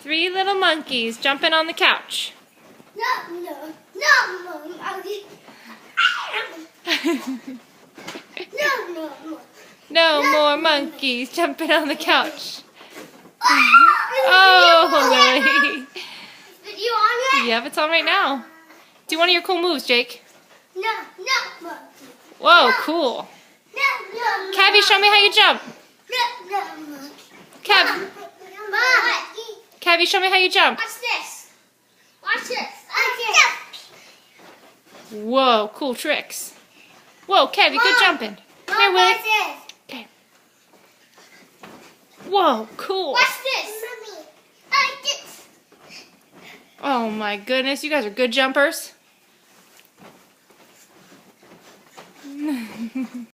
Three little monkeys jumping on the couch. No, monkey. No. No more monkeys jumping on the couch. Oh, Lily. Is you on it? Yep, it's on right now. Do one of your cool moves, Jake. No, monkey. Whoa, cool. No. Cabby, show me how you jump. No, monkey. Cab, Mom. Cabby, show me how you jump. Watch this. Watch this. Whoa, cool tricks. Whoa, Cabby, good jumping. Here, Willie. Watch this. Okay. Whoa, cool. Watch this. Like this. Oh my goodness, you guys are good jumpers.